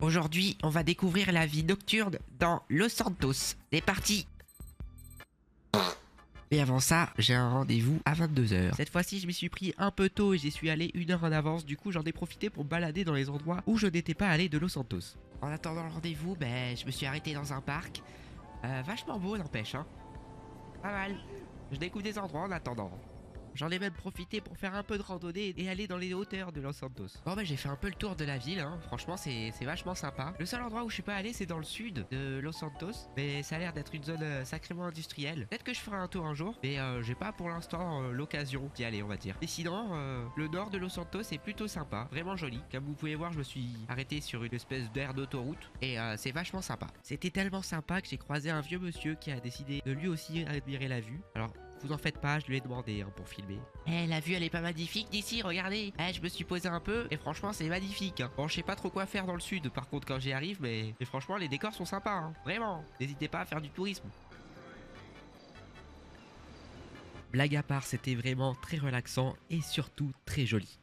Aujourd'hui, on va découvrir la vie nocturne dans Los Santos. C'est parti! Et avant ça, j'ai un rendez-vous à 22h. Cette fois-ci, je m'y suis pris un peu tôt et j'y suis allé 1 heure en avance. Du coup, j'en ai profité pour me balader dans les endroits où je n'étais pas allé de Los Santos. En attendant le rendez-vous, je me suis arrêté dans un parc. Vachement beau, n'empêche, hein. Pas mal. Je découvre des endroits en attendant. J'en ai même profité pour faire un peu de randonnée et aller dans les hauteurs de Los Santos. Bon j'ai fait un peu le tour de la ville, hein. Franchement c'est vachement sympa. Le seul endroit où je suis pas allé c'est dans le sud de Los Santos, mais ça a l'air d'être une zone sacrément industrielle. Peut-être que je ferai un tour un jour, mais j'ai pas pour l'instant l'occasion d'y aller on va dire. Et sinon, le nord de Los Santos est plutôt sympa, vraiment joli. Comme vous pouvez voir je me suis arrêté sur une espèce d'aire d'autoroute et c'est vachement sympa. C'était tellement sympa que j'ai croisé un vieux monsieur qui a décidé de lui aussi admirer la vue. Alors vous en faites pas, je lui ai demandé pour filmer. La vue elle est pas magnifique d'ici, regardez. Je me suis posé un peu et franchement c'est magnifique, hein. Bon je sais pas trop quoi faire dans le sud par contre quand j'y arrive, mais franchement les décors sont sympas, hein. Vraiment, n'hésitez pas à faire du tourisme. Blague à part, c'était vraiment très relaxant et surtout très joli.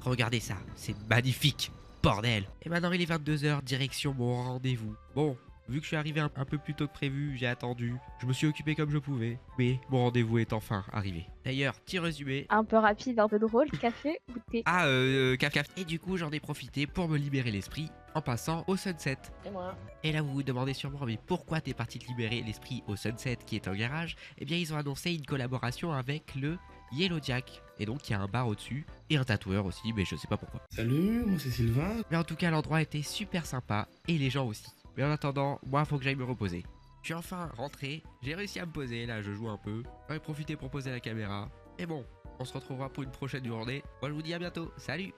Regardez ça, c'est magnifique, bordel. Et maintenant il est 22h, direction mon rendez-vous. Bon, vu que je suis arrivé un peu plus tôt que prévu, j'ai attendu, je me suis occupé comme je pouvais, mais mon rendez-vous est enfin arrivé. D'ailleurs, petit résumé. Un peu rapide, un peu drôle, café ou thé? Caf. Et du coup, j'en ai profité pour me libérer l'esprit en passant au Sunset. C'est moi. Et là, vous vous demandez sûrement, mais pourquoi t'es parti te libérer l'esprit au Sunset qui est un garage? Eh bien, ils ont annoncé une collaboration avec le Yellow Jack. Et donc, il y a un bar au-dessus et un tatoueur aussi, mais je sais pas pourquoi. Salut, moi c'est Sylvain. Mais en tout cas, l'endroit était super sympa et les gens aussi. Mais en attendant, moi, faut que j'aille me reposer. Je suis enfin rentré, j'ai réussi à me poser, là, je joue un peu. J'en ai profité pour poser la caméra. Et bon, on se retrouvera pour une prochaine journée. Moi, je vous dis à bientôt. Salut!